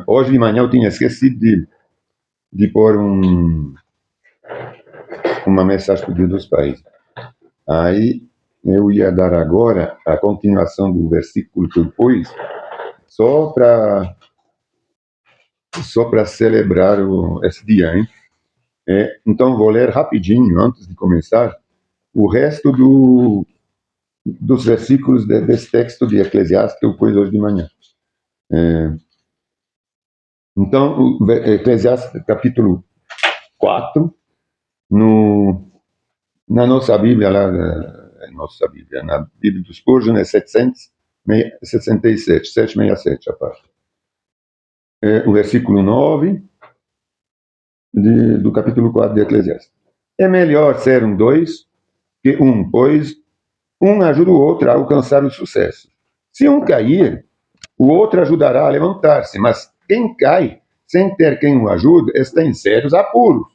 Hoje de manhã eu tinha esquecido de pôr uma mensagem para o Dia dos Pais. Aí eu ia dar agora a continuação do versículo que eu pus, só para celebrar esse dia, hein? Então vou ler rapidinho, antes de começar, o resto dos versículos desse texto de Eclesiastes que eu pus hoje de manhã. Então, Eclesiastes capítulo 4, na nossa Bíblia, na Bíblia dos Spurgeon, é 767, 767 a parte. O versículo 9 do capítulo 4 de Eclesiastes. É melhor ser dois que pois um ajuda o outro a alcançar o sucesso. Se um cair, o outro ajudará a levantar-se, mas quem cai sem ter quem o ajude está em sérios apuros.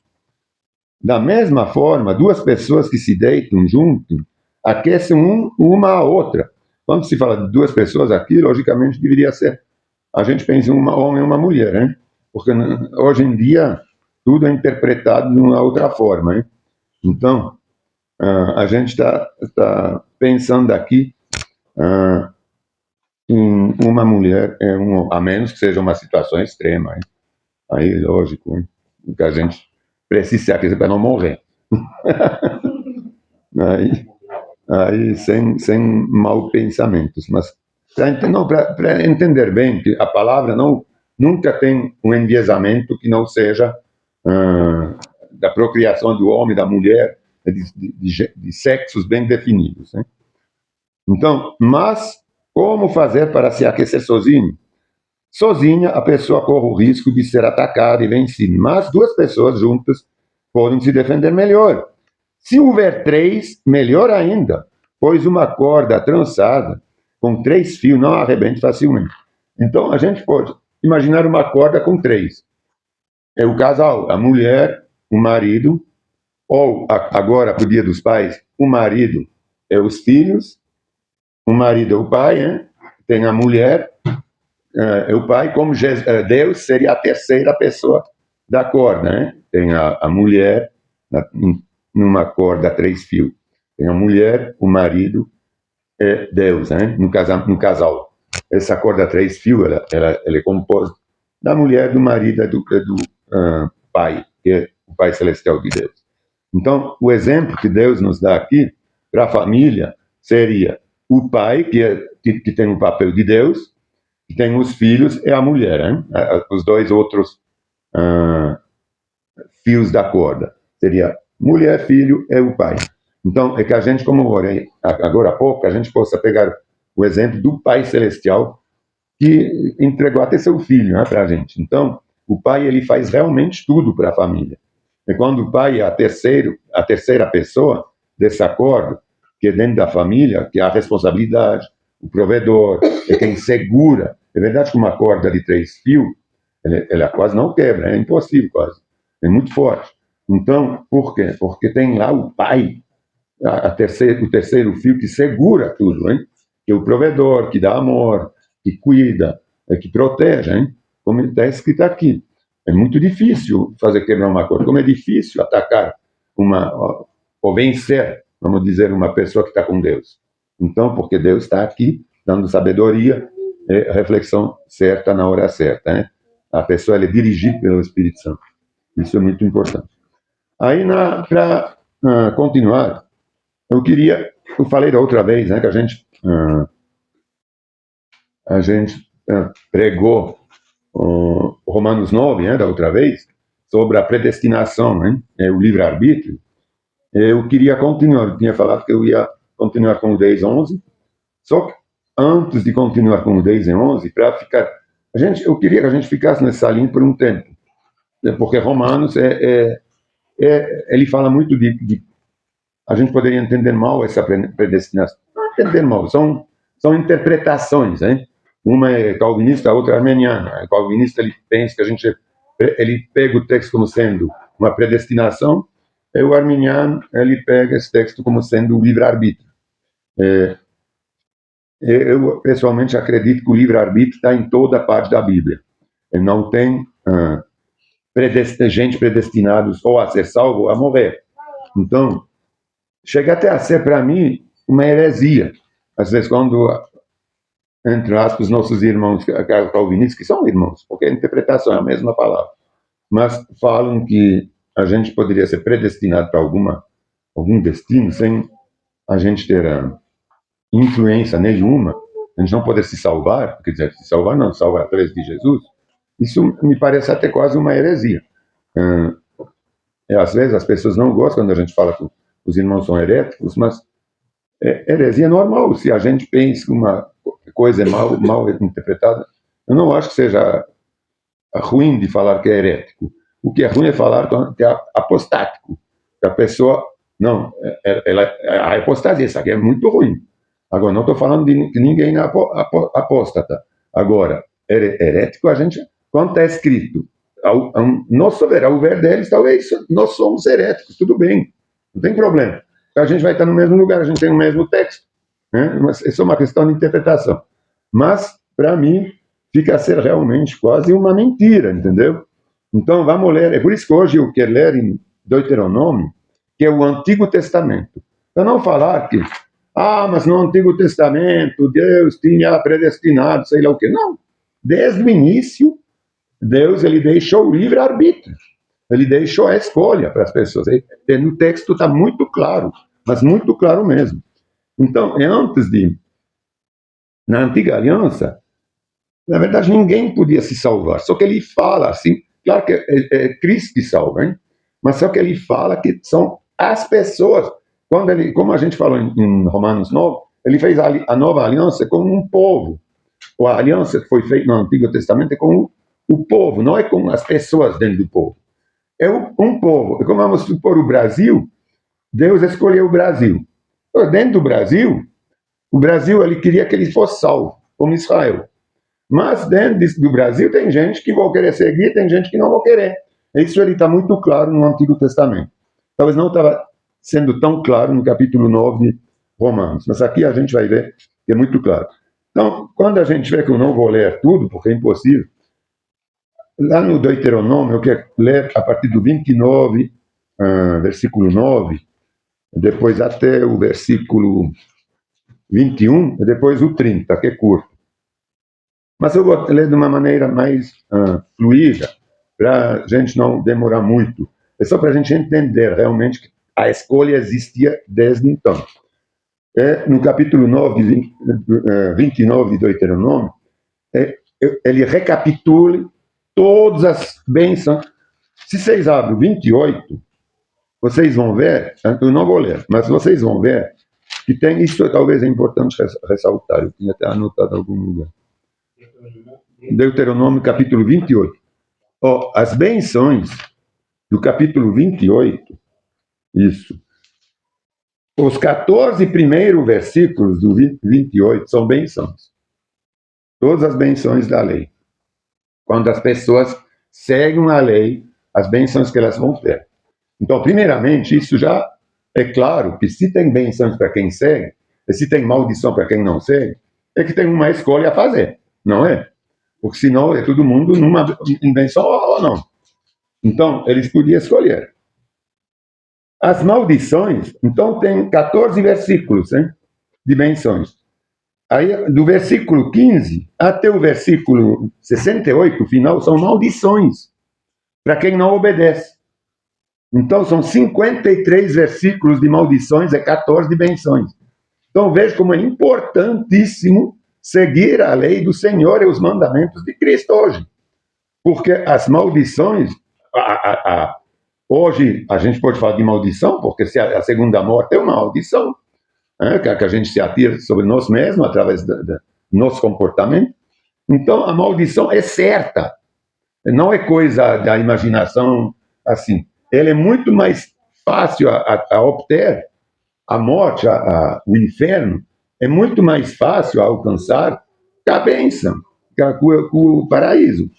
Da mesma forma, duas pessoas que se deitam junto aquecem uma a outra. Quando se fala de duas pessoas aqui, logicamente deveria ser, a gente pensa em um homem e uma mulher, hein? Porque hoje em dia tudo é interpretado de uma outra forma, hein? Então, a gente está pensando aqui em uma mulher, a menos que seja uma situação extrema, hein? Aí, lógico, hein? Que a gente precisa se aquecer para não morrer. aí sem mal pensamentos, mas para entender bem que a palavra nunca tem um enviesamento que não seja da procriação do homem e da mulher, de sexos bem definidos, né? Então, mas como fazer para se aquecer sozinho? Sozinha, a pessoa corre o risco de ser atacada e vencida, mas duas pessoas juntas podem se defender melhor. Se houver três, melhor ainda, pois uma corda trançada com 3 fios não arrebenta facilmente. Então, a gente pode imaginar uma corda com 3. É o casal, a mulher, o marido, ou agora, para o Dia dos Pais, o marido é os filhos, o marido é o pai, hein? Tem a mulher, é o pai, como Deus seria a terceira pessoa da corda, né? Tem a mulher numa corda 3 fios. Tem a mulher, o marido, Deus, né? No casal. Essa corda 3 fios, ela é composta da mulher, do marido e do pai, que é o Pai Celestial de Deus. Então, o exemplo que Deus nos dá aqui para a família seria o pai, que tem o papel de Deus, que tem os filhos, e a mulher, hein? Os dois outros fios da corda. Seria mulher, filho e o pai. Então, é que a gente, como eu orei agora há pouco, a gente possa pegar o exemplo do Pai Celestial, que entregou até seu filho, né, para a gente. Então, o pai, ele faz realmente tudo para a família. E quando o pai é a terceira pessoa desse acordo, que é dentro da família, que é a responsabilidade, o provedor, é quem segura. É verdade que uma corda de 3 fios, ela quase não quebra, é impossível quase. É muito forte. Então, por quê? Porque tem lá o pai, o terceiro fio que segura tudo, hein? Que é o provedor, que dá amor, que cuida, que protege, hein? Como está escrito aqui. É muito difícil fazer quebrar uma corda, como é difícil atacar ou vencer, vamos dizer, uma pessoa que está com Deus. Então, porque Deus está aqui dando sabedoria e reflexão certa na hora certa, né? A pessoa é dirigida pelo Espírito Santo. Isso é muito importante. Aí, para continuar, eu falei da outra vez, né, que a gente pregou Romanos 9, né, da outra vez, sobre a predestinação, né, o livre-arbítrio. Eu queria continuar, eu tinha falado que eu ia continuar com o 10 e 11, só que antes de continuar com o 10 e 11, para ficar... eu queria que a gente ficasse nessa linha por um tempo, porque Romanos ele fala muito de a gente poderia entender mal essa predestinação. Não entender mal, são interpretações, hein? Uma é calvinista, a outra é armeniana. O calvinista, ele pensa que ele pega o texto como sendo uma predestinação, e o arminiano, ele pega esse texto como sendo o livre-arbítrio. Eu, pessoalmente, acredito que o livre-arbítrio está em toda a parte da Bíblia. não tem gente predestinados ou a ser salvo ou a morrer. Então, chega até a ser, para mim, uma heresia. Às vezes, quando, entre aspas, nossos irmãos calvinistas, que são irmãos, porque a interpretação é a mesma palavra, mas falam que a gente poderia ser predestinado para algum destino sem a gente ter influência nenhuma, a gente não poder se salvar, quer dizer, se salvar não, salvar através de Jesus, isso me parece até quase uma heresia. Às vezes as pessoas não gostam quando a gente fala que os irmãos são heréticos, mas heresia é normal. Se a gente pensa que uma coisa é mal interpretada, eu não acho que seja ruim de falar que é herético. O que é ruim é falar que é apostático. Que a pessoa, não, a apostasia, isso aqui é muito ruim. Agora, não estou falando de que ninguém é apóstata. Agora, herético, a gente, quando está escrito, nós ao ver deles, talvez nós somos heréticos, tudo bem, não tem problema. A gente vai estar no mesmo lugar, a gente tem o mesmo texto. Né? Mas isso é uma questão de interpretação. Mas, para mim, fica a ser realmente quase uma mentira, entendeu? Então, vamos ler. É por isso que hoje eu quero ler em Deuteronômio, que é o Antigo Testamento. Para não falar que, mas no Antigo Testamento Deus tinha predestinado, sei lá o quê. Não. Desde o início, Deus ele deixou o livre-arbítrio. Ele deixou a escolha para as pessoas. E no texto está muito claro, mas muito claro mesmo. Então, na Antiga Aliança, na verdade, ninguém podia se salvar. Só que ele fala assim, claro que é Cristo que salva, hein? Mas só que ele fala que são as pessoas. Como a gente falou em Romanos 9, ele fez a nova aliança com um povo. A aliança que foi feita no Antigo Testamento é com o povo, não é com as pessoas dentro do povo. É um povo. Como vamos supor o Brasil, Deus escolheu o Brasil. Dentro do Brasil, o Brasil ele queria que ele fosse salvo, como Israel. Mas dentro do Brasil tem gente que vai querer seguir, tem gente que não vai querer. Isso está muito claro no Antigo Testamento. Talvez não estava sendo tão claro no capítulo 9 Romanos, mas aqui a gente vai ver que é muito claro. Então, quando a gente vê que eu não vou ler tudo, porque é impossível, lá no Deuteronômio, eu quero ler a partir do 29, versículo 9, depois até o versículo 21, e depois o 30, que é curto. Mas eu vou ler de uma maneira mais fluida, para a gente não demorar muito. É só para a gente entender realmente que a escolha existia desde então. No capítulo 9, 29 de Deuteronômio, ele recapitula todas as bênçãos. Se vocês abrem o 28, vocês vão ver, eu não vou ler, mas vocês vão ver que tem, isso talvez é importante ressaltar, eu tinha até anotado em algum lugar. Deuteronômio capítulo 28. As benções do capítulo 28, isso. Os 14 primeiros versículos do 28 são benções. Todas as benções da lei. Quando as pessoas seguem a lei, as benções que elas vão ter. Então, primeiramente, isso já é claro que se tem benções para quem segue, e se tem maldição para quem não segue, é que tem uma escolha a fazer, não é? Porque senão é todo mundo numa benção ou não. Então, eles podiam escolher. As maldições, então tem 14 versículos, hein, de benções. Aí, do versículo 15 até o versículo 68, final, são maldições para quem não obedece. Então, são 53 versículos de maldições e 14 de benções. Então, veja como é importantíssimo seguir a lei do Senhor e os mandamentos de Cristo hoje. Porque as maldições, hoje a gente pode falar de maldição, porque se a segunda morte é uma maldição, né, que a gente se atira sobre nós mesmos através do nosso comportamento. Então, a maldição é certa, não é coisa da imaginação assim. Ela é muito mais fácil a obter, a morte, o inferno, é muito mais fácil a alcançar que a bênção, que o paraíso.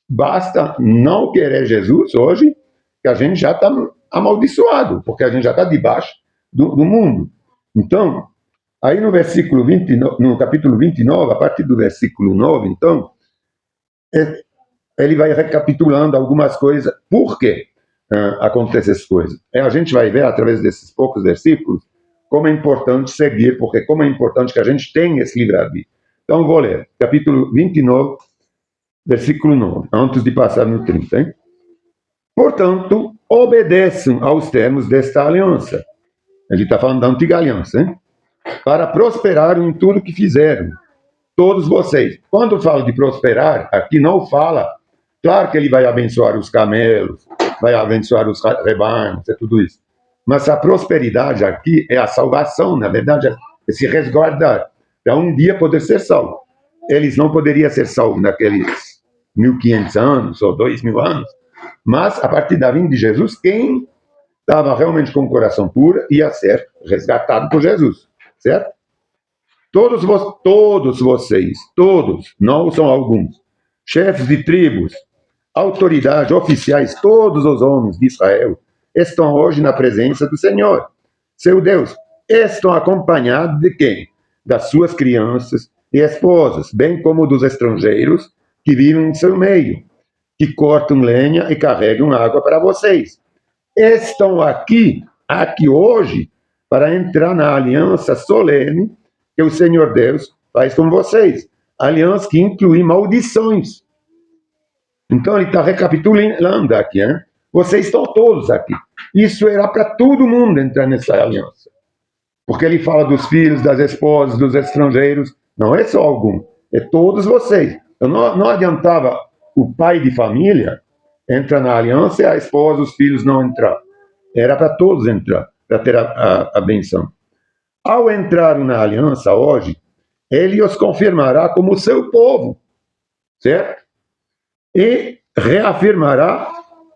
Basta não querer Jesus hoje, que a gente já está amaldiçoado, porque a gente já está debaixo do mundo. Então, aí no versículo 20, no capítulo 29, a partir do versículo 9, então, ele vai recapitulando algumas coisas. Por quê acontecem essas coisas? A gente vai ver, através desses poucos versículos, como é importante seguir, porque como é importante que a gente tenha esse livre-arbítrio. Então, vou ler, capítulo 29, versículo 9, antes de passar no 30. Hein? Portanto, obedeçam aos termos desta aliança. Ele está falando da antiga aliança, hein? Para prosperar em tudo que fizeram, todos vocês. Quando falo de prosperar, aqui não fala, claro que ele vai abençoar os camelos, vai abençoar os rebanhos, é tudo isso. Mas a prosperidade aqui é a salvação, na verdade, é se resguardar, para um dia poder ser salvo. Eles não poderiam ser salvos naqueles 1500 anos ou 2000 anos, mas a partir da vinda de Jesus, quem estava realmente com o coração puro ia ser resgatado por Jesus, certo? Todos vocês, todos, não são alguns, chefes de tribos, autoridades, oficiais, todos os homens de Israel, estão hoje na presença do Senhor, seu Deus. Estão acompanhados de quem? Das suas crianças e esposas, bem como dos estrangeiros que vivem em seu meio, que cortam lenha e carregam água para vocês. Estão aqui hoje, para entrar na aliança solene que o Senhor Deus faz com vocês. Aliança que inclui maldições. Então ele está recapitulando aqui, hein? Vocês estão todos aqui. Isso era para todo mundo entrar nessa aliança. Porque ele fala dos filhos, das esposas, dos estrangeiros. Não é só algum, é todos vocês. Então, não adiantava o pai de família entrar na aliança e a esposa, os filhos não entrar. Era para todos entrar, para ter a benção. Ao entrar na aliança hoje, ele os confirmará como seu povo, certo? E reafirmará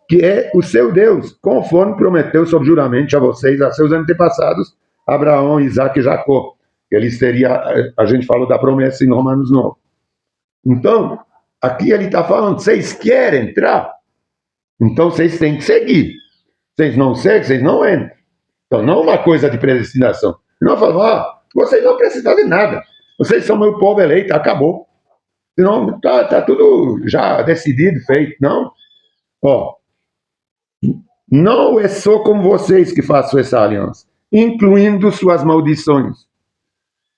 que é o seu Deus, conforme prometeu subjuramente a vocês, a seus antepassados, Abraão, Isaac e Jacó. Eles teriam, a gente falou da promessa em Romanos 9. Então, aqui ele está falando, vocês querem entrar? Então vocês têm que seguir. Vocês não seguem, vocês não entram. Então, não uma coisa de predestinação. Não falar, vocês não precisam de nada. Vocês são meu povo eleito, acabou. Senão tá tudo já decidido, feito. Não. Não é só com vocês que faço essa aliança, incluindo suas maldições.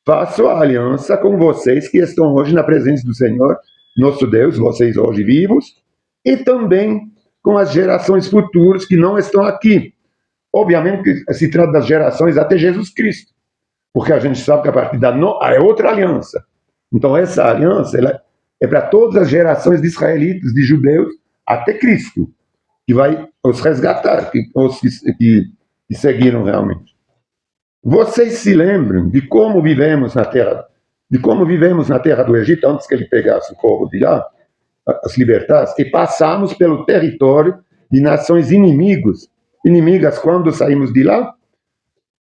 Faço a aliança com vocês que estão hoje na presença do Senhor, nosso Deus, vocês hoje vivos, e também com as gerações futuras que não estão aqui. Obviamente que se trata das gerações até Jesus Cristo, porque a gente sabe que a partir da é outra aliança. Então essa aliança ela é para todas as gerações de israelitas, de judeus, até Cristo, que vai os resgatar, os que seguiram realmente. Vocês se lembram de como vivemos na terra do Egito antes que ele pegasse o povo de lá, as libertasse, e passamos pelo território de nações inimigas quando saímos de lá,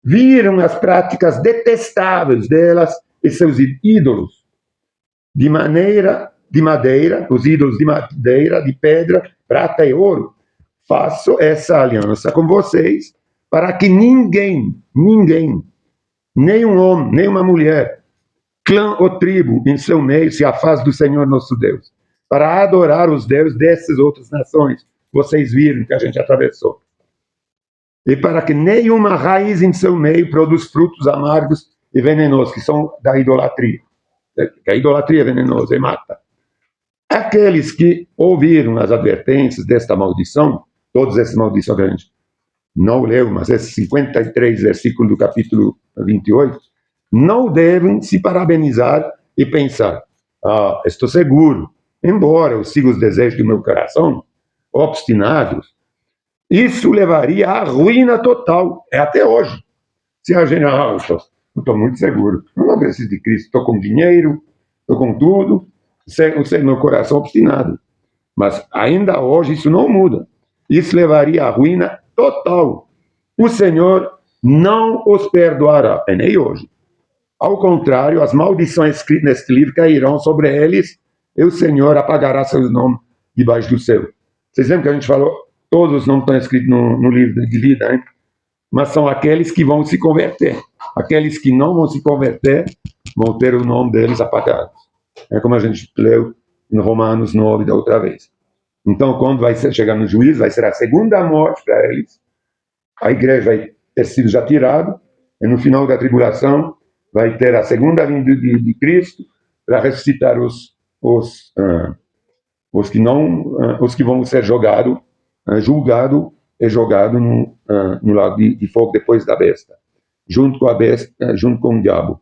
viram as práticas detestáveis delas e seus ídolos, de madeira, os ídolos de madeira, de pedra, prata e ouro. Faço essa aliança com vocês para que ninguém, nenhum homem, nenhuma mulher, clã ou tribo em seu meio se afaste do Senhor nosso Deus, para adorar os deuses dessas outras nações. Vocês viram que a gente atravessou. E para que nenhuma raiz em seu meio produza frutos amargos e venenosos, que são da idolatria. Que a idolatria é venenosa e mata. Aqueles que ouviram as advertências desta maldição, todas essas maldições que a gente não leu, mas esses 53 versículos do capítulo 28, não devem se parabenizar e pensar, estou seguro, embora eu siga os desejos do meu coração, obstinados, isso levaria à ruína total, é até hoje. Se a gente, eu estou muito seguro, eu não preciso de Cristo, estou com dinheiro, estou com tudo, sei meu coração obstinado. Mas ainda hoje isso não muda. Isso levaria à ruína total. O Senhor não os perdoará, e nem hoje. Ao contrário, as maldições escritas neste livro cairão sobre eles, e o Senhor apagará seus nomes debaixo do céu. Vocês lembram que a gente falou, todos não estão escritos no livro de vida, hein? Mas são aqueles que vão se converter. Aqueles que não vão se converter vão ter o nome deles apagado. É como a gente leu em Romanos 9 da outra vez. Então, quando vai chegar no juízo, vai ser a segunda morte para eles. A igreja vai ter sido já tirada, e no final da tribulação vai ter a segunda vinda de Cristo para ressuscitar os que não, os que vão ser julgado e jogado no lago de fogo depois da besta, junto com a besta, junto com o diabo.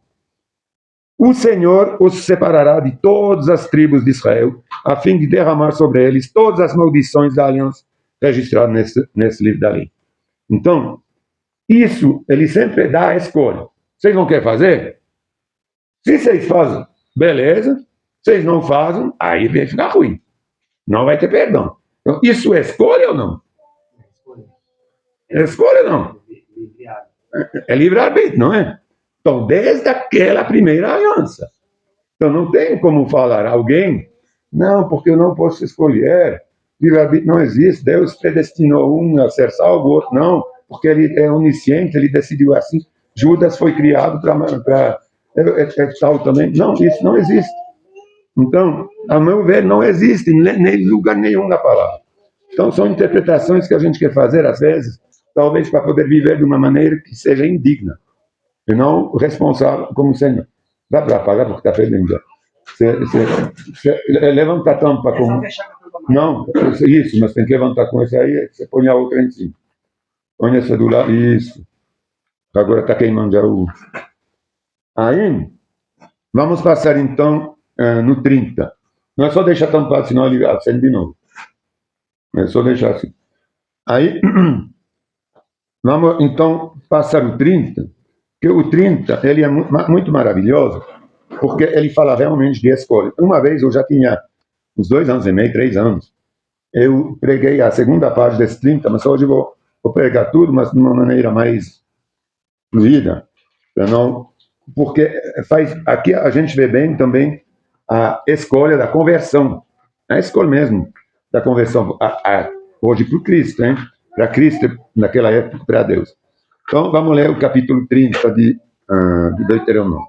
O Senhor os separará de todas as tribos de Israel, a fim de derramar sobre eles todas as maldições da aliança registrada nesse livro da lei. Então, isso ele sempre dá a escolha. Vocês não querem fazer? Se vocês fazem, beleza. Vocês não fazem, aí vai ficar ruim. Não vai ter perdão. Então, isso é escolha ou não? É escolha ou não? É livre-arbítrio, não é? Então, desde aquela primeira aliança. Então, não tem como falar alguém, não, porque eu não posso escolher. Livre-arbítrio não existe. Deus predestinou um a ser salvo, o outro não, porque ele é onisciente, ele decidiu assim. Judas foi criado para tal também. Não, isso não existe. Então, a meu ver, não existe nem lugar nenhum na palavra. Então, são interpretações que a gente quer fazer, às vezes, talvez para poder viver de uma maneira que seja indigna, e não responsável como Senhor. Dá para apagar porque está fedendo. Levanta a tampa com... Não, isso, mas tem que levantar com essa aí, você põe a outra em cima. Põe essa do lado, isso. Agora está queimando já o... Aí, vamos passar então no 30. Não é só deixar tampado, senão ele acende de novo. É só deixar assim. Aí, vamos então passar o 30, que o 30 ele é muito maravilhoso, porque ele fala realmente de escolha. Uma vez eu já tinha uns 2 anos e meio, 3 anos, eu preguei a segunda parte desse 30, mas hoje vou pregar tudo, mas de uma maneira mais fluida, porque aqui a gente vê bem também a escolha da conversão, a escolha mesmo da conversão, hoje para o Cristo, hein? Para Cristo, naquela época, para Deus. Então, vamos ler o capítulo 30 de Deuteronômio.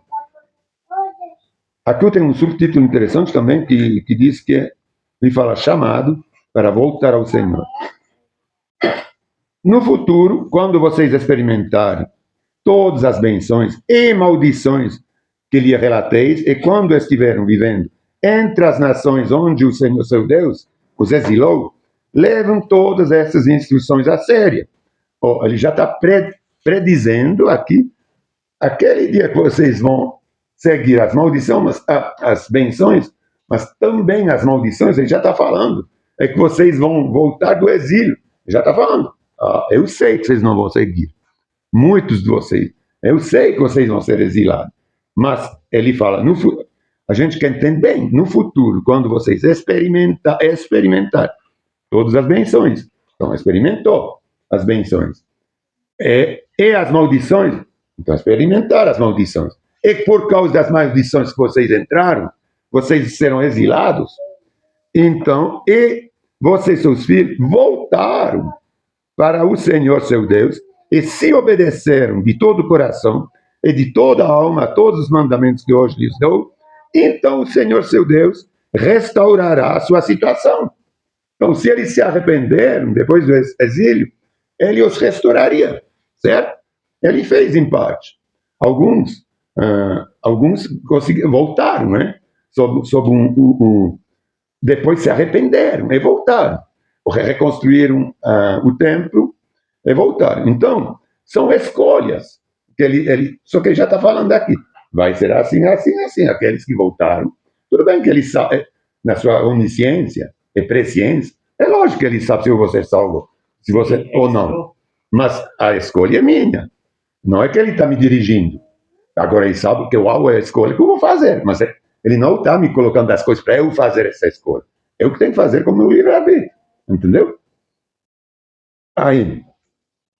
Aqui tem um subtítulo interessante também, que diz que ele fala chamado para voltar ao Senhor. No futuro, quando vocês experimentarem todas as benções e maldições que lhe relateis, e quando estiverem vivendo entre as nações onde o Senhor, seu Deus, os exilou, levam todas essas instruções a sério. Ele já está predizendo aqui, aquele dia que vocês vão seguir as maldições, as benções, mas também as maldições, ele já está falando, é que vocês vão voltar do exílio, ele já está falando. Eu sei que vocês não vão seguir, muitos de vocês, eu sei que vocês vão ser exilados, mas ele fala, a gente quer entender bem, no futuro, quando vocês experimentar todas as benções, então experimentou as benções, e as maldições, então experimentar as maldições, e por causa das maldições que vocês entraram, vocês serão exilados, então, e vocês, seus filhos, voltaram para o Senhor, seu Deus, e se obedeceram de todo o coração e de toda a alma a todos os mandamentos que hoje lhes dou, então o Senhor, seu Deus, restaurará a sua situação. Então, se eles se arrependeram depois do exílio, ele os restauraria, certo? Ele fez em parte. Alguns conseguiram, voltaram, né? Depois se arrependeram e voltaram. Reconstruíram o templo e voltaram. Então, são escolhas. Só que ele já está falando aqui. Vai ser assim, assim, assim. Aqueles que voltaram. Tudo bem que ele sabe, na sua onisciência e presciência, é lógico que ele sabe se eu vou ser salvo, se você ou não. Mas a escolha é minha. Não é que ele está me dirigindo. Agora ele sabe que é a escolha que eu vou fazer. Mas ele não está me colocando as coisas para eu fazer essa escolha. Eu que tenho que fazer como meu livre-arbítrio. Entendeu? Aí,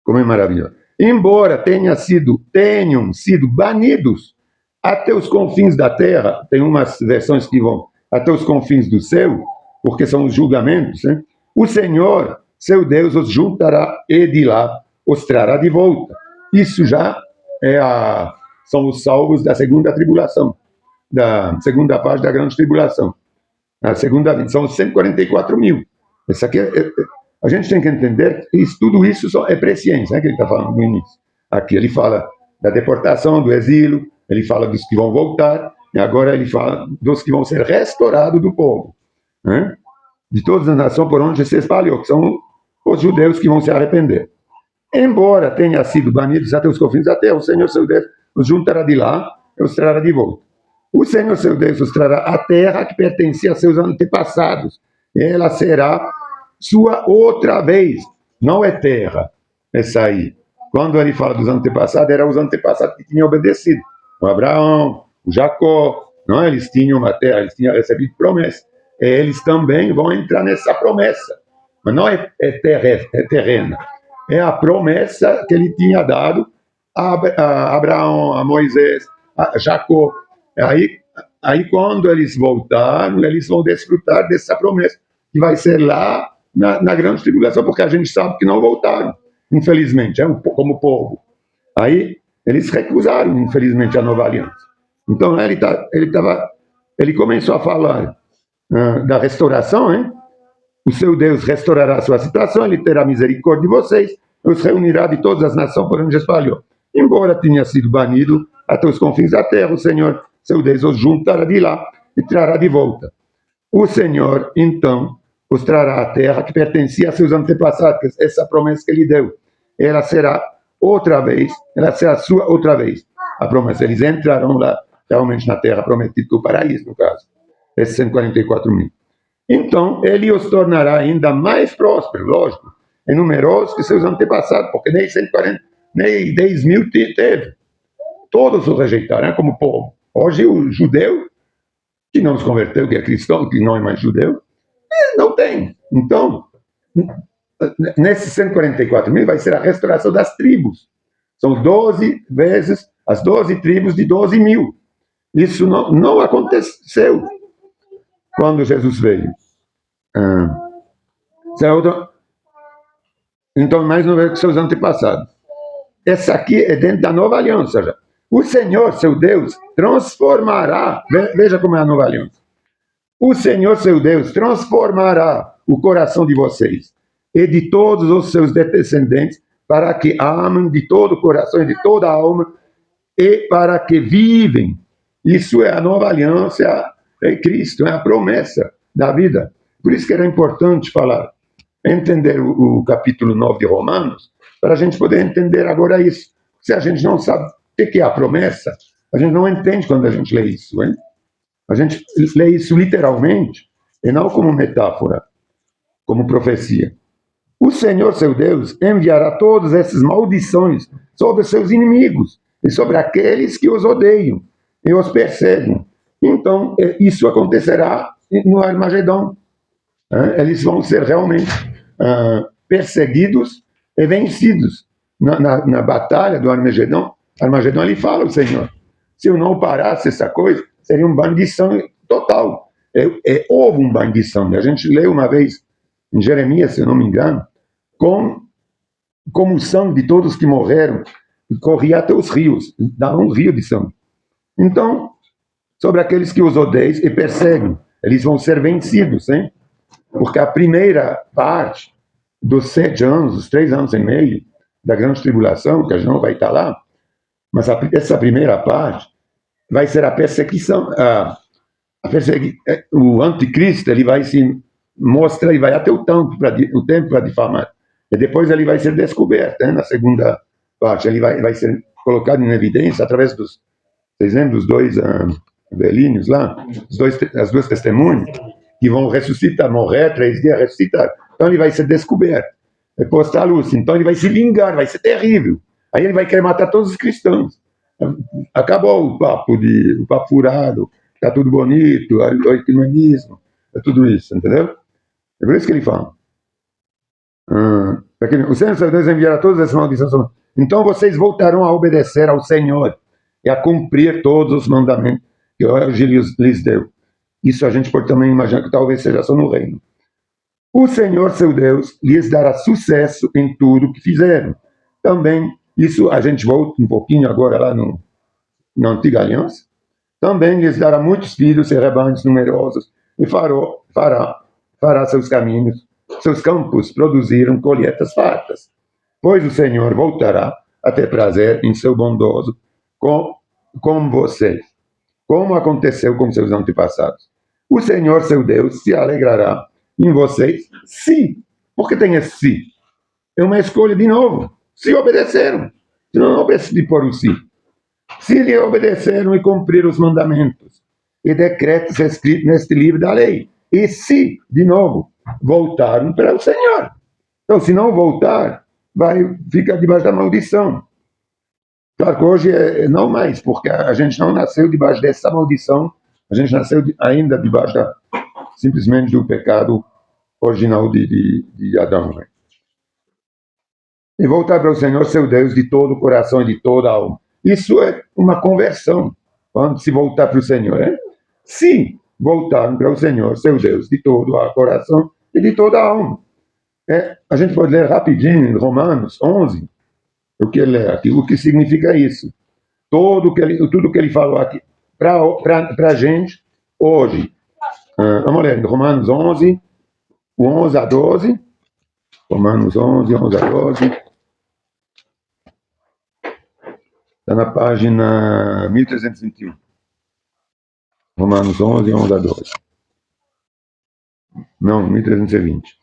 como é maravilhoso. Embora tenham sido banidos até os confins da terra, tem umas versões que vão até os confins do céu, porque são os julgamentos, né? O Senhor, seu Deus, os juntará e de lá os trará de volta. Isso já são os salvos da segunda tribulação, da segunda parte da grande tribulação. A segunda são os 144 mil. Isso aqui a gente tem que entender que tudo isso só é presciência, que ele está falando no início. Aqui ele fala da deportação, do exílio, ele fala dos que vão voltar, e agora ele fala dos que vão ser restaurados do povo, né? De todas as nações por onde se espalhou, que são os judeus que vão se arrepender. Embora tenha sido banidos até os confins da terra, o Senhor seu Deus os juntará de lá e os trará de volta. O Senhor seu Deus os trará à terra que pertencia a seus antepassados. Ela será sua outra vez. Não é terra, essa aí. Quando ele fala dos antepassados, eram os antepassados que tinham obedecido. O Abraão, o Jacó, não? Eles tinham uma terra, eles tinham recebido promessa. Eles também vão entrar nessa promessa. Mas não é terrena. É a promessa que ele tinha dado a Abraão, a Moisés, a Jacó. Aí, quando eles voltaram, eles vão desfrutar dessa promessa, que vai ser lá na grande tribulação, porque a gente sabe que não voltaram, infelizmente, como povo. Aí, eles recusaram, infelizmente, a nova aliança. Então, ele começou a falar da restauração, hein? O seu Deus restaurará a sua situação, ele terá misericórdia de vocês, os reunirá de todas as nações por onde espalhou. Embora tenha sido banido até os confins da terra, o Senhor, seu Deus, os juntará de lá e trará de volta. O Senhor, então, os trará à terra que pertencia a seus antepassados, essa promessa que ele deu. Ela será sua outra vez. A promessa, eles entrarão lá, realmente na terra prometida, o paraíso, no caso. Esses 144 mil. Então, ele os tornará ainda mais prósperos, lógico, e numerosos que seus antepassados, porque nem 140, nem 10 mil teve. Todos os rejeitaram, né, como povo. Hoje, o judeu, que não se converteu, que é cristão, que não é mais judeu, não tem. Então, nesses 144 mil vai ser a restauração das tribos. São 12 vezes as 12 tribos de 12 mil. Isso não aconteceu quando Jesus veio. Então, mais uma vez que seus antepassados. Essa aqui é dentro da nova aliança já. O Senhor, seu Deus, transformará, veja como é a nova aliança. O Senhor, seu Deus, transformará o coração de vocês e de todos os seus descendentes para que amem de todo o coração e de toda a alma e para que vivem. Isso é a nova aliança, é Cristo, é a promessa da vida. Por isso que era importante falar, entender o capítulo 9 de Romanos, para a gente poder entender agora isso. Se a gente não sabe o que é a promessa, a gente não entende quando a gente lê isso, hein? A gente lê isso literalmente, e não como metáfora, como profecia. O Senhor, seu Deus, enviará todas essas maldições sobre seus inimigos e sobre aqueles que os odeiam e os perseguem. Então, isso acontecerá no Armagedon. Eles vão ser realmente perseguidos e vencidos. Na batalha do Armagedon, ele fala, o Senhor, se eu não parasse essa coisa, seria um banho de sangue total. Houve um banho de sangue. A gente leu uma vez em Jeremias, se eu não me engano, como o sangue de todos que morreram corria até os rios, dá um rio de sangue. Então, sobre aqueles que os odeiam e perseguem, eles vão ser vencidos, hein? Porque a primeira parte dos 7 anos, os 3 anos e meio da grande tribulação, que a gente não vai estar lá, mas essa primeira parte vai ser a perseguição. O anticristo, ele vai se mostrar, ele vai até o templo para difamar. E depois ele vai ser descoberto, né? Na segunda parte. Ele vai ser colocado em evidência através dos, vocês lembram dos 2 velhinhos lá? As 2 testemunhas, que vão ressuscitar, morrer 3 dias, ressuscitar. Então ele vai ser descoberto, posto à luz. Então ele vai se vingar, vai ser terrível. Aí ele vai querer matar todos os cristãos. Acabou o papo furado, tá tudo bonito, o ecumenismo, tudo isso, entendeu? É por isso que ele fala. O Senhor, seu Deus, enviará todas essas maldições. Então vocês voltarão a obedecer ao Senhor e a cumprir todos os mandamentos que hoje lhes deu. Isso a gente pode também imaginar que talvez seja só no reino. O Senhor, seu Deus, lhes dará sucesso em tudo que fizeram. Também, isso a gente volta um pouquinho agora lá na antiga aliança. Também lhes dará muitos filhos e rebanhos numerosos e fará seus caminhos seus campos produziram colheitas fartas, pois o Senhor voltará a ter prazer em seu bondoso com vocês, como aconteceu com seus antepassados. O Senhor, seu Deus, se alegrará em vocês, se, porque tem esse se, é uma escolha de novo, se obedeceram, se não precisa pôr o se lhe obedeceram e cumpriram os mandamentos e decretos escritos neste livro da lei, e se, de novo, voltaram para o Senhor. Então, se não voltar, vai ficar debaixo da maldição. Claro que hoje não mais, porque a gente não nasceu debaixo dessa maldição, a gente nasceu ainda debaixo simplesmente do pecado original de Adão. Né? E voltar para o Senhor, seu Deus, de todo o coração e de toda a alma. Isso é uma conversão, quando se voltar para o Senhor. Né? Se voltarem para o Senhor, seu Deus, de todo o coração e de toda a alma. A gente pode ler rapidinho em Romanos 11, o que ele é aqui, o que significa isso. Tudo que ele falou aqui para a gente hoje. Vamos ler em Romanos 11, 11 a 12. Romanos 11, 11 a 12. Está na página 1321. Romanos 11, 11 a 12. Não, 1320.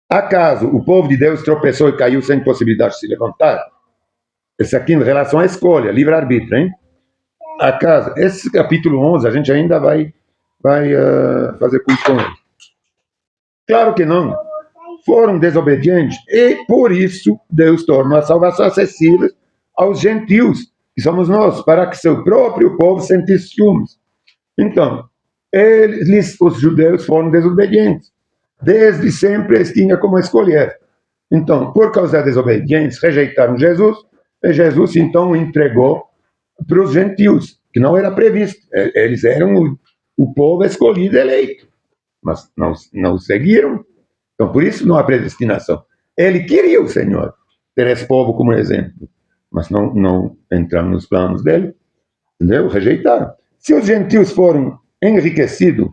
Acaso o povo de Deus tropeçou e caiu sem possibilidade de se levantar? Esse aqui em relação à escolha, livre-arbítrio, hein? Acaso, esse capítulo 11, a gente ainda vai fazer curso com ele. Claro que não. Foram desobedientes e, por isso, Deus torna a salvação acessível aos gentios, que somos nós, para que seu próprio povo sentisse ciúmes. Então, os judeus foram desobedientes. Desde sempre eles tinham como escolher. Então, por causa da desobediência, rejeitaram Jesus, e Jesus, então, entregou para os gentios, que não era previsto. Eles eram o povo escolhido, eleito, mas não seguiram. Então, por isso não há predestinação. Ele queria o Senhor ter esse povo como exemplo, mas não entraram nos planos dele, entendeu? Rejeitaram. Se os gentios foram enriquecidos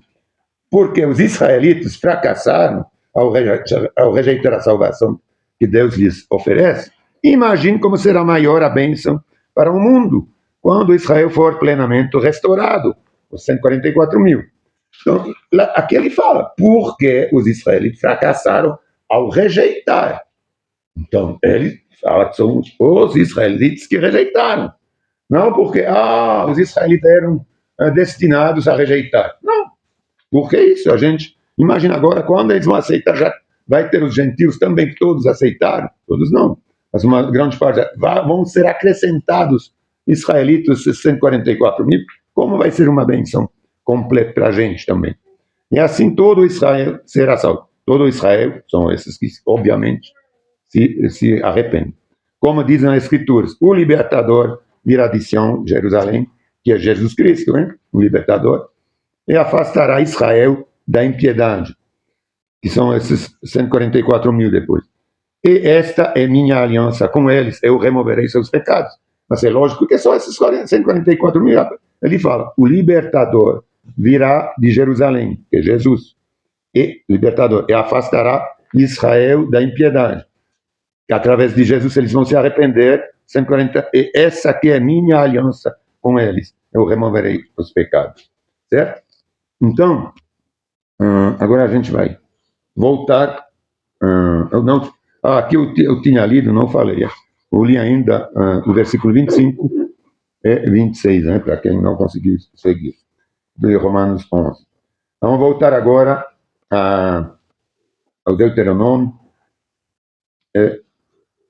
porque os israelitas fracassaram ao rejeitar a salvação que Deus lhes oferece, imagine como será maior a bênção para o mundo quando Israel for plenamente restaurado, os 144 mil. Então, aqui ele fala, porque os israelitas fracassaram ao rejeitar. Então, ele fala que são os israelitas que rejeitaram. Não porque os israelitas eram destinados a rejeitar. Não. Porque isso, a gente imagina agora, quando eles vão aceitar, já vai ter os gentios também, que todos aceitaram, todos não, mas uma grande parte vão ser acrescentados israelitas, 144 mil, como vai ser uma bênção completa para a gente também. E assim todo Israel será salvo. Todo Israel são esses que, obviamente, se arrependem. Como dizem as Escrituras, o libertador virá de Sião, Jerusalém, que é Jesus Cristo, hein? O libertador, e afastará Israel da impiedade, que são esses 144 mil depois. E esta é minha aliança com eles, eu removerei seus pecados. Mas é lógico que são esses 144 mil. Ele fala, o libertador virá de Jerusalém, que é Jesus, e libertador, e afastará Israel da impiedade. Que através de Jesus eles vão se arrepender, 140, e essa aqui é minha aliança com eles, eu removerei os pecados. Certo? Então, agora a gente vai voltar. Aqui eu tinha lido, não falei. Eu li ainda o versículo 25 e 26, né, para quem não conseguiu seguir, de Romanos 11. Vamos voltar agora ao Deuteronômio,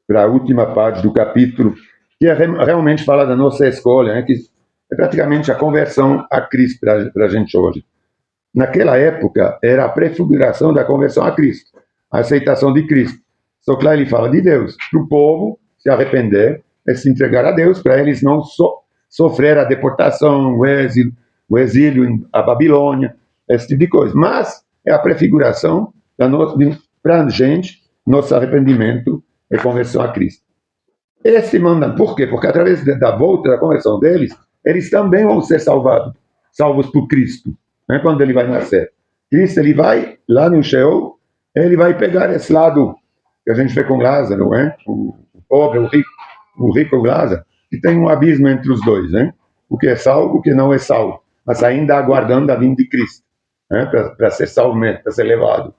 para a última parte do capítulo, que realmente fala da nossa escolha, né, que é praticamente a conversão a Cristo para a gente hoje. Naquela época, era a prefiguração da conversão a Cristo, a aceitação de Cristo. Só que lá ele fala de Deus, para o povo se arrepender, e se entregar a Deus, para eles não sofrer a deportação, o exílio à Babilônia, esse tipo de coisa. Mas é a prefiguração para a gente, nosso arrependimento e conversão a Cristo. Esse mandamento, por quê? Porque através da volta, da conversão deles, eles também vão ser salvos por Cristo, né, quando ele vai nascer. Cristo, ele vai lá no Sheol, ele vai pegar esse lado que a gente vê com Lázaro, né? O pobre, o rico e o Lázaro, que tem um abismo entre os dois, né? O que é salvo, o que não é salvo, mas ainda aguardando a vinda de Cristo, né? Para ser salvo, para ser levado.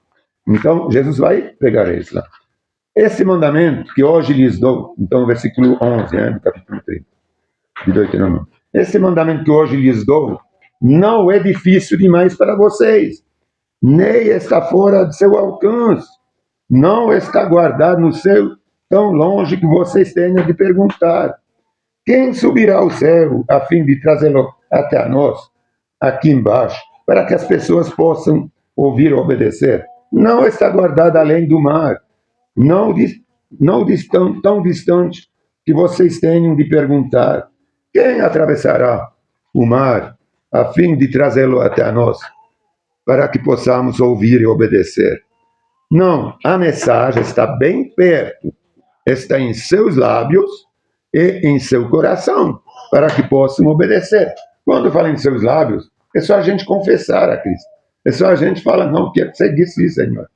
Então, Jesus vai pegar eles lá. Esse mandamento que hoje lhes dou, então, no versículo 11, né, do capítulo 30, de Deuteronômio. Esse mandamento que hoje lhes dou não é difícil demais para vocês, nem está fora de seu alcance, não está guardado no céu tão longe que vocês tenham de perguntar: quem subirá ao céu a fim de trazê-lo até nós, aqui embaixo, para que as pessoas possam ouvir e obedecer? Não está guardado além do mar, não, não tão distante que vocês tenham de perguntar: quem atravessará o mar a fim de trazê-lo até nós, para que possamos ouvir e obedecer? Não, a mensagem está bem perto, está em seus lábios e em seu coração, para que possam obedecer. Quando fala em seus lábios, é só a gente confessar a Cristo. É só a gente falar: não, quero seguir sim, Senhor.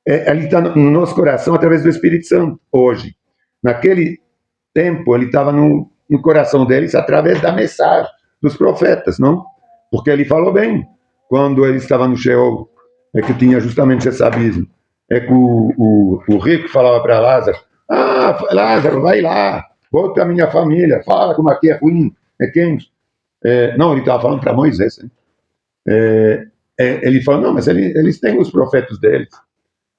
Ele está no nosso coração através do Espírito Santo, hoje. Naquele tempo, ele estava no coração deles através da mensagem dos profetas, não? Porque ele falou bem, quando ele estava no Sheol, que tinha justamente esse abismo. Que o rico falava para Lázaro: Lázaro, vai lá, volta para a minha família, fala como aqui é ruim, é quente. Não, ele estava falando para Moisés. Ele falou: não, mas eles têm os profetas deles.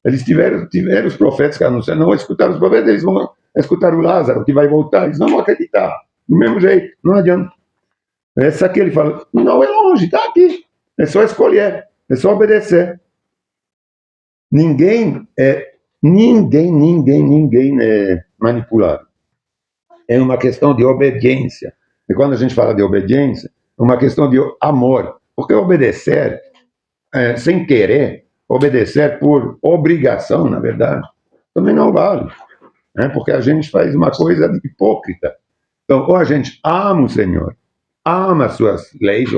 Eles tiveram os profetas que anunciaram, não escutaram os profetas, eles vão escutar o Lázaro, que vai voltar, eles não vão acreditar. Do mesmo jeito, não adianta. Essa aqui ele fala: não é longe, está aqui. É só escolher, é só obedecer. Ninguém é manipulado. É uma questão de obediência. E quando a gente fala de obediência, é uma questão de amor. Porque obedecer, sem querer, obedecer por obrigação, na verdade, também não vale. Porque a gente faz uma coisa hipócrita. Então, ou a gente ama o Senhor, ama as suas leis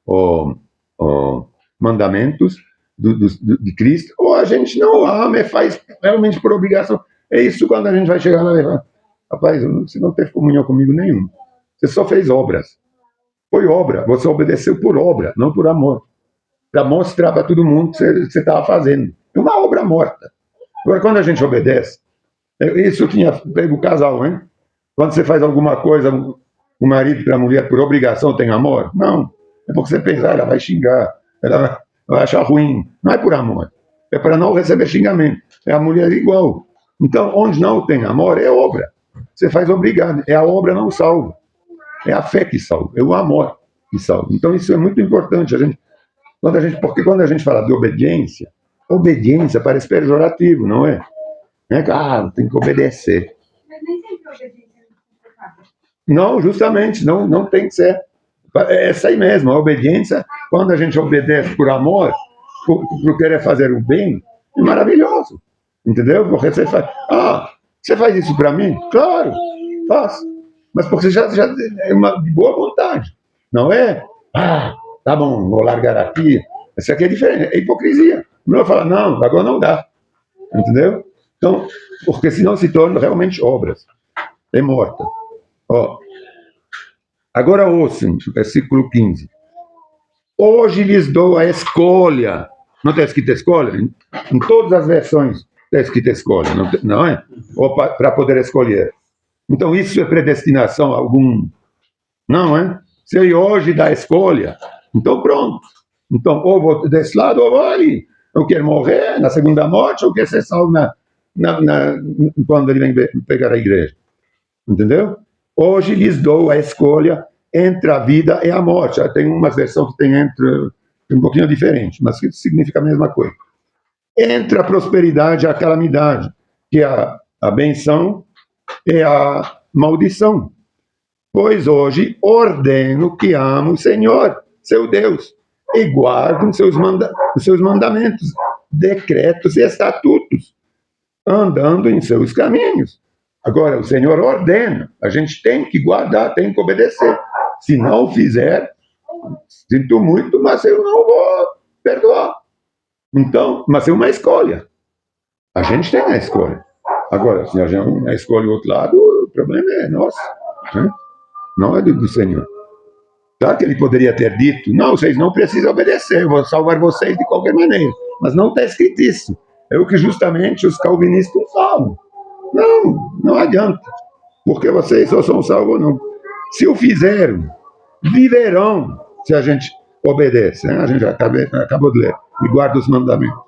ou mandamentos de Cristo, ou a gente não ama e faz realmente por obrigação. É isso quando a gente vai chegar lá e falar: rapaz, você não teve comunhão comigo nenhum. Você só fez obras. Foi obra. Você obedeceu por obra, não por amor. Para mostrar para todo mundo que você estava fazendo. É uma obra morta. Agora, quando a gente obedece, isso eu tinha pego o casal, hein? Quando você faz alguma coisa, o marido para a mulher, por obrigação, tem amor? Não. É porque você pensa: ela vai xingar, ela vai achar ruim. Não é por amor. É para não receber xingamento. É a mulher igual. Então, onde não tem amor, é obra. Você faz obrigado. É a obra não salva. É a fé que salva. É o amor que salva. Então, isso é muito importante. Porque quando a gente fala de obediência parece pejorativo, não é? Tem que obedecer. Mas nem sempre a obediência é confortável. Não, justamente, não tem que ser. É essa aí mesmo, a obediência, quando a gente obedece por amor, por querer fazer o bem, é maravilhoso. Entendeu? Porque você faz: você faz isso para mim? Claro, faço. Mas porque você já é de boa vontade. Não é? Tá bom, vou largar aqui. Isso aqui é diferente, é hipocrisia. Não fala: não, agora não dá. Entendeu? Então, porque senão se torna realmente obras. É morta. Agora ouçam, versículo 15. Hoje lhes dou a escolha. Não está escrito escolha? Em todas as versões está escrito escolha, não é? Ou para poder escolher. Então, isso é predestinação algum? Não é? Se ele hoje dá a escolha, então pronto. Então, ou vou desse lado ou vou ali. Eu quero morrer na segunda morte ou quero ser salvo quando ele vem pegar a igreja. Entendeu? Hoje lhes dou a escolha entre a vida e a morte. Tem uma versão que tem um pouquinho diferente, mas que significa a mesma coisa. Entre a prosperidade e a calamidade, que é a benção e a maldição. Pois hoje ordeno que amo o Senhor, seu Deus, e guardem os seus mandamentos, decretos e estatutos, andando em seus caminhos. Agora, o Senhor ordena, a gente tem que guardar, tem que obedecer. Se não fizer, sinto muito, mas eu não vou perdoar. Então, mas é uma escolha. A gente tem a escolha. Agora, se a gente escolhe o outro lado, o problema é nosso, né? Não é do Senhor. Claro que ele poderia ter dito, não, vocês não precisam obedecer, eu vou salvar vocês de qualquer maneira. Mas não está escrito isso. É o que justamente os calvinistas falam. Não, não adianta. Porque vocês só são salvos ou não. Se o fizeram, viverão se a gente obedece. Né? A gente acabou de ler. E guarda os mandamentos.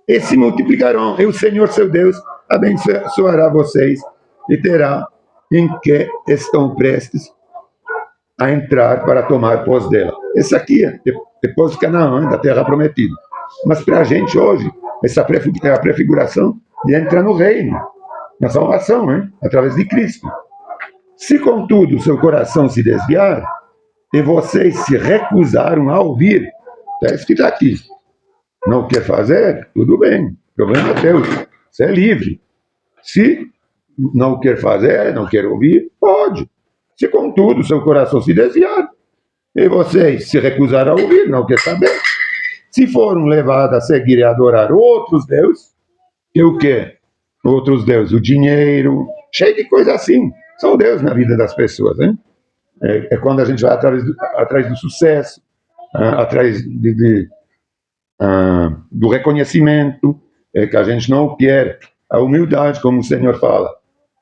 E se multiplicarão. E o Senhor, seu Deus, abençoará vocês e terá em que estão prestes a entrar para tomar posse dela. Esse aqui é depois de Canaã, da terra prometida. Mas para a gente hoje, essa é a prefiguração de entrar no reino, na salvação, né? Através de Cristo. Se, contudo, seu coração se desviar e vocês se recusaram a ouvir, está escrito aqui, não quer fazer, tudo bem, o problema é teu, você é livre. Se não quer fazer, não quer ouvir, pode. Se, contudo, seu coração se desviar e vocês se recusaram a ouvir, não quer saber, se foram levados a seguir e adorar outros deuses, que o quê? Outros deuses, o dinheiro, cheio de coisa assim. São deuses na vida das pessoas, hein? É quando a gente vai atrás do sucesso, atrás do reconhecimento, que a gente não quer a humildade, como o Senhor fala.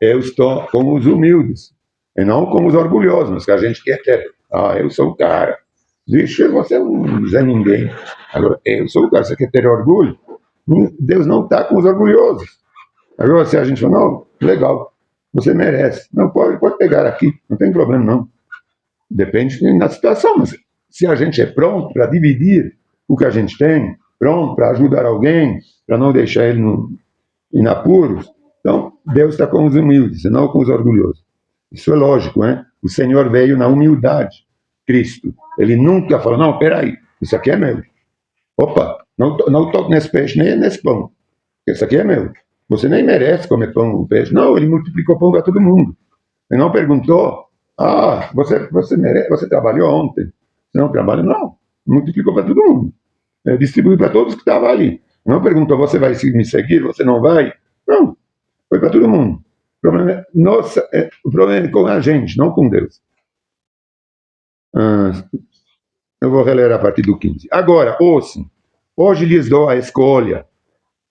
Eu estou com os humildes, e não com os orgulhosos, mas que a gente quer ter. Eu sou o cara. Vixe, você não é ninguém. Agora, eu sou o cara, você quer ter orgulho? Deus não está com os orgulhosos. Agora, se a gente fala, não, legal, você merece. Não, pode pegar aqui, não tem problema não. Depende da situação, mas se a gente é pronto para dividir o que a gente tem, pronto para ajudar alguém, para não deixar ele em apuros, então Deus está com os humildes, não com os orgulhosos. Isso é lógico, né? O Senhor veio na humildade, Cristo. Ele nunca falou, não, peraí, isso aqui é meu. Opa, não toque nesse peixe nem nesse pão, isso aqui é meu. Você nem merece comer pão ou peixe. Não, ele multiplicou pão para todo mundo. Ele não perguntou, você merece, você trabalhou ontem. Você não trabalha? Não, multiplicou para todo mundo. Ele distribuiu para todos que estavam ali. Não perguntou, você vai me seguir, você não vai? Não, foi para todo mundo. O problema é com a gente, não com Deus. Eu vou reler a partir do 15. Agora, ouçam, hoje lhes dou a escolha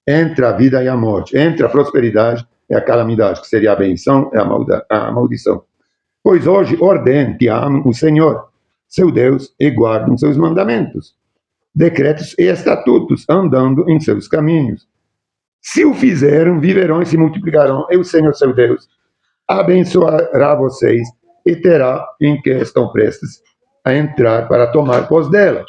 entre a vida e a morte, entre a prosperidade e a calamidade, que seria a benção e a maldição. Pois hoje ordeno que amem o Senhor, seu Deus, e guardem seus mandamentos, decretos e estatutos, andando em seus caminhos. Se o fizeram, viverão e se multiplicarão, e o Senhor, seu Deus, abençoará vocês e terá em que estão prestes a entrar para tomar posse dela,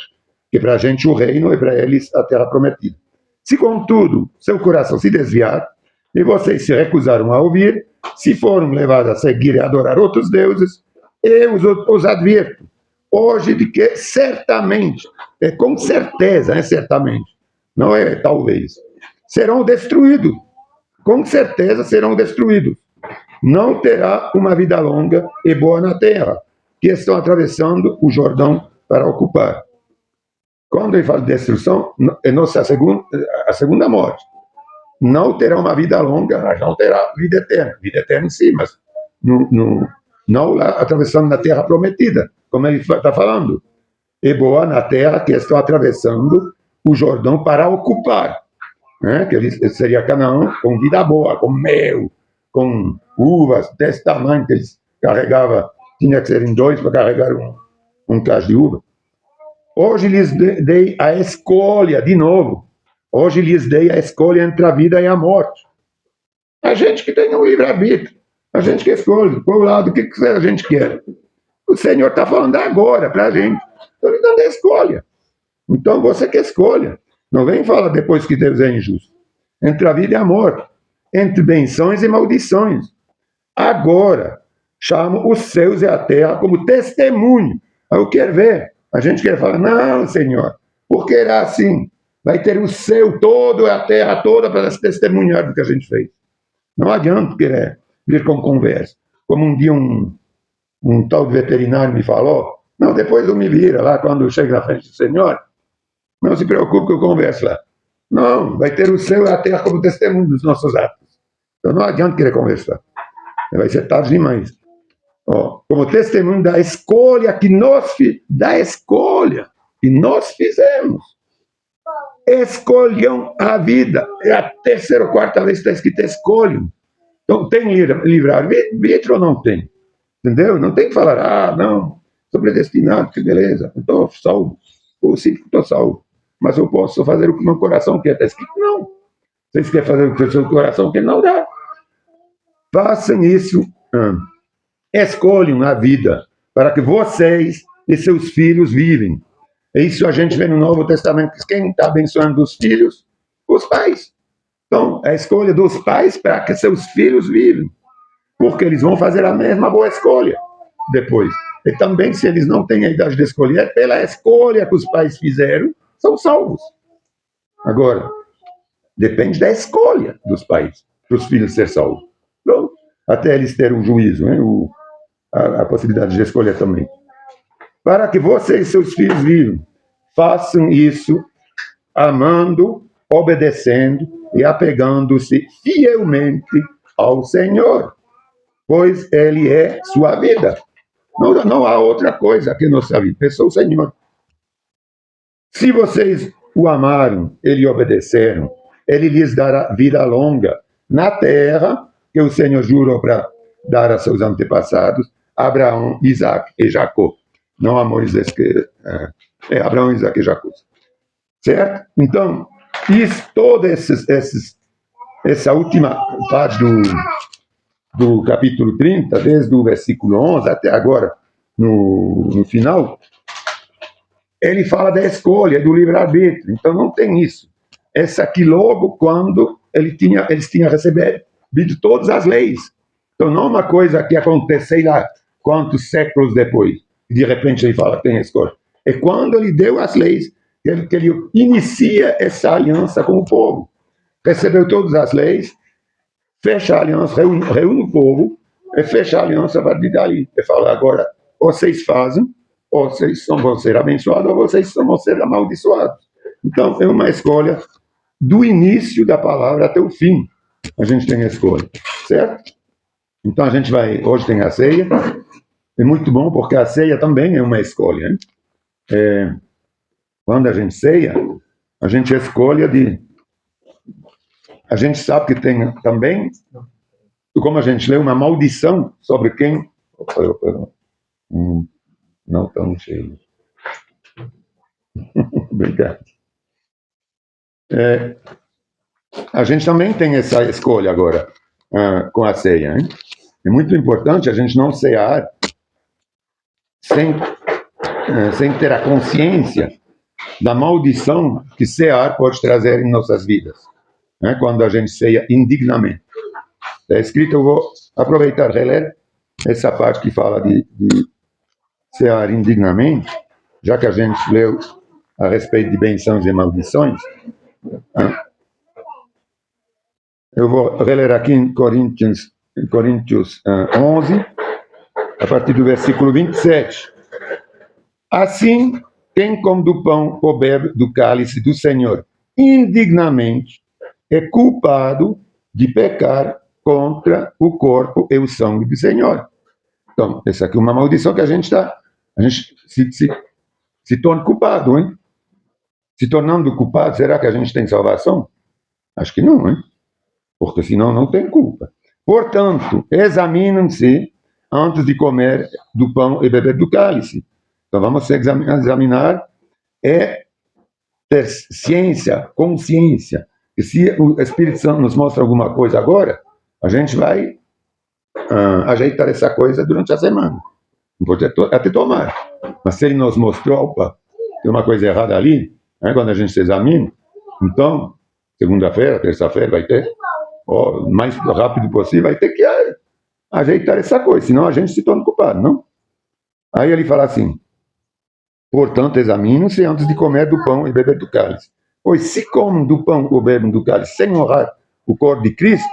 que para a gente o reino e para eles a terra prometida. Se, contudo, seu coração se desviar e vocês se recusaram a ouvir, se foram levados a seguir e adorar outros deuses, eu os advirto hoje de que certamente, com certeza, certamente, não é talvez, serão destruídos. Com certeza serão destruídos. Não terá uma vida longa e boa na terra, que estão atravessando o Jordão para ocupar. Quando ele fala de destruição, é a segunda morte. Não terá uma vida longa, mas não terá vida eterna. Vida eterna sim, mas não lá atravessando na terra prometida, como ele está falando. E boa na terra que estão atravessando o Jordão para ocupar. Né? Que seria Canaã com vida boa, com mel, com uvas desse tamanho que eles carregavam. Tinha que ser em dois para carregar um cacho de uva. Hoje lhes dei a escolha, de novo, hoje lhes dei a escolha entre a vida e a morte. A gente que tem um livre-arbítrio, a gente que escolhe, qual lado, o que a gente quer. O Senhor está falando agora para a gente, estou lhe dando a escolha. Então você que escolha, não vem falar depois que Deus é injusto. Entre a vida e a morte, entre benções e maldições. Agora, chamo os céus e a terra como testemunho. Eu quero ver. A gente quer falar, não, Senhor, porque era assim. Vai ter o céu todo e a terra toda para se testemunhar do que a gente fez. Não adianta querer vir com conversa. Como um dia um tal de veterinário me falou, Não, depois eu me vira lá, quando chego na frente do Senhor, não se preocupe que eu converso lá. Não, vai ter o céu e a terra como testemunho dos nossos atos. Então não adianta querer conversar. Vai ser tarde demais. Ó, como testemunho da escolha que nós fizemos. Escolham a vida. É a terceira ou quarta vez que está escrito escolham. Então tem livre-arbítrio ou não tem? Entendeu? Não tem que falar, não, sou predestinado, que beleza, estou salvo. Ou sim, estou salvo. Mas eu posso fazer o que meu coração quer. Está escrito, não. Vocês querem fazer o que o seu coração quer? Não dá. Façam isso. Escolham a vida para que vocês e seus filhos vivem. Isso a gente vê no Novo Testamento. Quem está abençoando os filhos? Os pais. Então, a escolha dos pais para que seus filhos vivem. Porque eles vão fazer a mesma boa escolha depois. E também, se eles não têm a idade de escolher, pela escolha que os pais fizeram, são salvos. Agora, depende da escolha dos pais para os filhos ser salvos. Pronto. Até eles terem um juízo, né? A possibilidade de escolher também. Para que vocês e seus filhos vivam, façam isso amando, obedecendo e apegando-se fielmente ao Senhor, pois Ele é sua vida. Não há outra coisa que nossa vida, é só o Senhor. Se vocês o amaram, Ele obedeceram, Ele lhes dará vida longa na terra que o Senhor jurou para dar a seus antepassados, Abraão, Isaac e Jacó. Não a Moisés, Abraão, Isaac e Jacó. Certo? Então, toda essa última parte do capítulo 30, desde o versículo 11 até agora, no final, ele fala da escolha, do livre-arbítrio. Então, não tem isso. Essa aqui logo quando eles tinham recebido todas as leis. Então, não é uma coisa que acontece, sei lá, quantos séculos depois. De repente, ele fala que tem escolha. É quando ele deu as leis, que ele inicia essa aliança com o povo. Recebeu todas as leis, fecha a aliança, reúne o povo, e fecha a aliança a partir dali. E fala, agora, ou vocês fazem, ou vocês vão ser abençoados, ou vocês vão ser amaldiçoados. Então, é uma escolha do início da palavra até o fim. A gente tem a escolha, certo? Então, a gente hoje tem a ceia. É muito bom, porque a ceia também é uma escolha, hein? Quando a gente ceia, a gente escolhe a gente sabe que tem também, como a gente lê, uma maldição sobre quem... Não tão cheio. Obrigado. A gente também tem essa escolha agora, com a ceia, hein? É muito importante a gente não cear sem ter a consciência da maldição que cear pode trazer em nossas vidas, né? Quando a gente ceia indignamente. Está escrito, eu vou aproveitar e reler essa parte que fala de cear indignamente, já que a gente leu a respeito de benções e maldições. Né? Eu vou reler aqui em Coríntios 11, a partir do versículo 27. Assim, quem come do pão ou bebe do cálice do Senhor indignamente é culpado de pecar contra o corpo e o sangue do Senhor. Então, essa aqui é uma maldição que a gente se torna culpado, hein? Se tornando culpado, será que a gente tem salvação? Acho que não, hein? Porque senão não tem culpa. Portanto, examinem-se antes de comer do pão e beber do cálice. Então, vamos examinar ter ciência, consciência. E se o Espírito Santo nos mostra alguma coisa agora, a gente vai ajeitar essa coisa durante a semana. Não pode até tomar. Mas se ele nos mostrou, opa, tem uma coisa errada ali, né, quando a gente se examina, então, segunda-feira, terça-feira, vai ter, o mais rápido possível, vai ter que ajeitar essa coisa, senão a gente se torna culpado, não? Aí ele fala assim, portanto, examinem-se antes de comer do pão e beber do cálice. Pois se comem do pão ou bebem do cálice sem honrar o corpo de Cristo,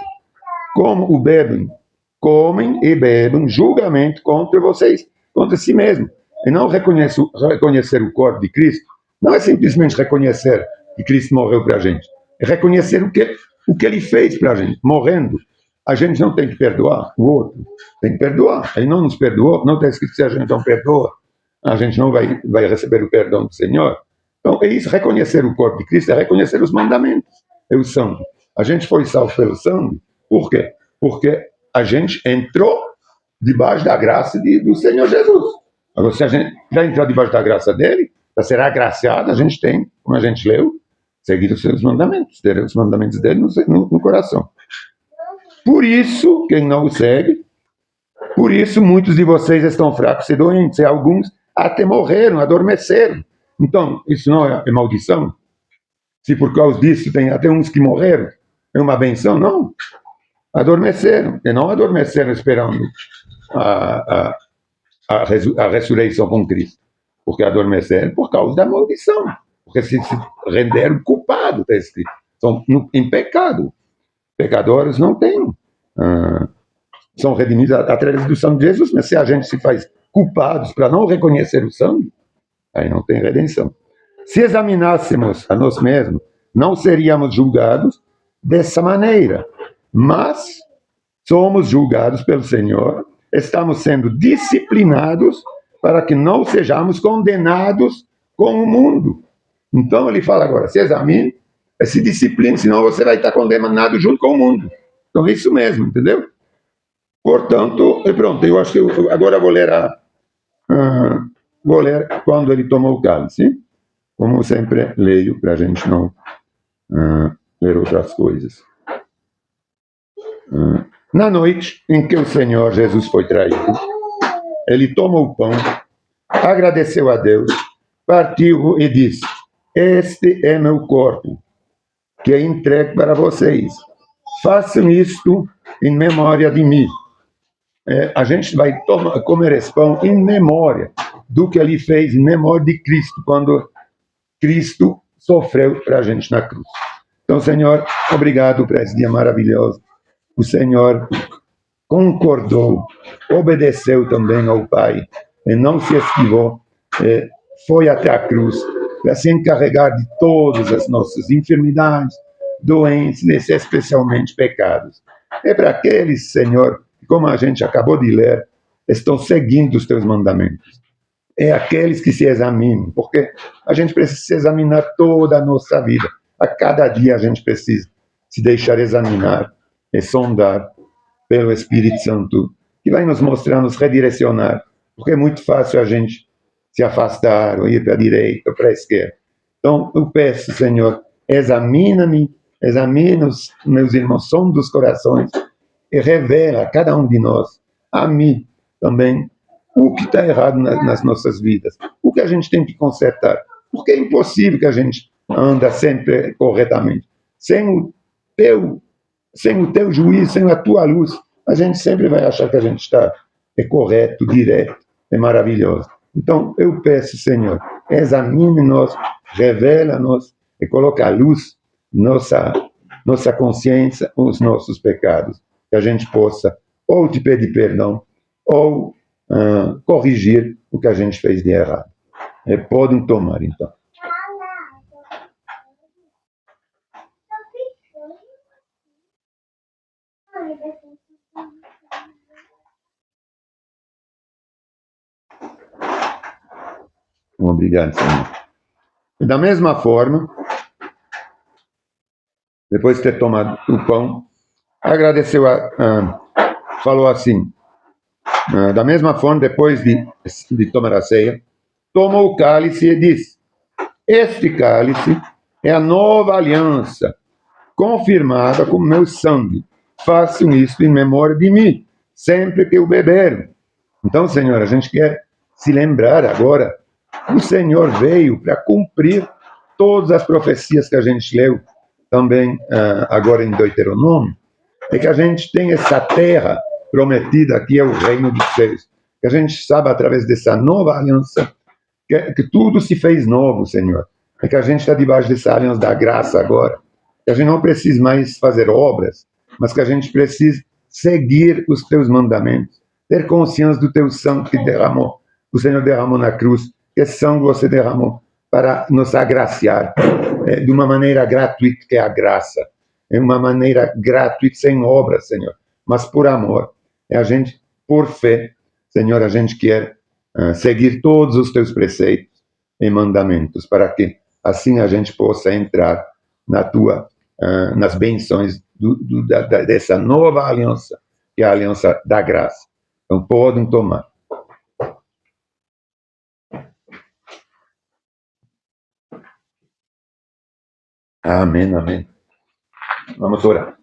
como o bebem, comem e bebem julgamento contra vocês, contra si mesmo. E não reconhecer o corpo de Cristo não é simplesmente reconhecer que Cristo morreu para a gente. É reconhecer o que ele fez para a gente. Morrendo, a gente não tem que perdoar o outro. Tem que perdoar. Ele não nos perdoou, não está escrito que se a gente não perdoa, a gente não vai receber o perdão do Senhor. Então, é isso, reconhecer o corpo de Cristo é reconhecer os mandamentos, é o sangue. A gente foi salvo pelo sangue, por quê? Porque a gente entrou debaixo da graça do Senhor Jesus. Agora, se a gente já entrou debaixo da graça dele, para ser agraciado, a gente tem, como a gente leu, seguir os seus mandamentos, ter os mandamentos dele no coração. Por isso, quem não o segue, por isso muitos de vocês estão fracos e doentes, e alguns até morreram, adormeceram. Então, isso não é maldição? Se por causa disso tem até uns que morreram, é uma benção? Não. Adormeceram, e não adormeceram esperando a ressurreição com Cristo. Porque adormeceram por causa da maldição. Porque se renderam culpados, está escrito. São em pecado. Pecadores não têm. São redimidos através do sangue de Jesus, mas se a gente se faz culpados para não reconhecer o sangue, aí não tem redenção. Se examinássemos a nós mesmos, não seríamos julgados dessa maneira. Mas somos julgados pelo Senhor, estamos sendo disciplinados para que não sejamos condenados com o mundo. Então ele fala agora, se examine, se discipline, senão você vai estar condenado junto com o mundo. Então é isso mesmo, entendeu? Portanto, pronto, eu acho que agora vou ler quando ele tomou o cálice, como eu sempre leio, para a gente não ler outras coisas. Na noite em que o Senhor Jesus foi traído, ele tomou o pão, agradeceu a Deus, partiu e disse: este é meu corpo, que é entregue para vocês. Façam isto em memória de mim. A gente vai comer esse pão em memória do que ele fez, em memória de Cristo, quando Cristo sofreu para a gente na cruz. Então, Senhor, obrigado por esse dia maravilhoso. O Senhor concordou, obedeceu também ao Pai, e não se esquivou, foi até a cruz, para se encarregar de todas as nossas enfermidades, doenças, especialmente pecados. É para aqueles, Senhor, que, como a gente acabou de ler, estão seguindo os teus mandamentos. É aqueles que se examinam, porque a gente precisa se examinar toda a nossa vida. A cada dia a gente precisa se deixar examinar e sondar pelo Espírito Santo, que vai nos mostrar, nos redirecionar, porque é muito fácil a gente se afastar, ou ir para a direita, ou para a esquerda. Então, eu peço, Senhor, examina-me, examina os meus irmãos, sonda dos corações, e revela a cada um de nós, a mim também, o que está errado nas nossas vidas, o que a gente tem que consertar, porque é impossível que a gente anda sempre corretamente. Sem o teu juízo, sem a tua luz, a gente sempre vai achar que a gente está correto, direto, é maravilhoso. Então, eu peço, Senhor, examine-nos, revela-nos e coloca a luz nossa consciência, os nossos pecados, que a gente possa ou te pedir perdão, ou corrigir o que a gente fez de errado. Podem tomar, então. Obrigado, Senhor. E da mesma forma, depois de ter tomado o pão, agradeceu, falou assim, da mesma forma, depois de tomar a ceia, tomou o cálice e disse: este cálice é a nova aliança, confirmada com meu sangue. Façam isso em memória de mim, sempre que o beberem. Então, Senhor, a gente quer se lembrar agora, o Senhor veio para cumprir todas as profecias que a gente leu, também agora em Deuteronômio, é que a gente tem essa terra prometida, que é o reino dos céus, que a gente sabe através dessa nova aliança, que tudo se fez novo, Senhor, é que a gente está debaixo dessa aliança da graça agora, que a gente não precisa mais fazer obras, mas que a gente precisa seguir os teus mandamentos, ter consciência do teu sangue que derramou o Senhor derramou na cruz, que sangue você derramou para nos agraciar de uma maneira gratuita, que é a graça. É uma maneira gratuita, sem obra, Senhor, mas por amor. É a gente, por fé, Senhor, a gente quer seguir todos os teus preceitos e mandamentos, para que assim a gente possa entrar nas benções dessa nova aliança, que é a aliança da graça. Então, podem tomar. Amém, amém. Vamos orar.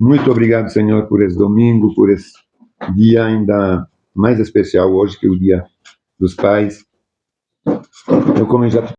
Muito obrigado, Senhor, por esse domingo, por esse dia ainda mais especial hoje, que é o Dia dos Pais. Eu, como já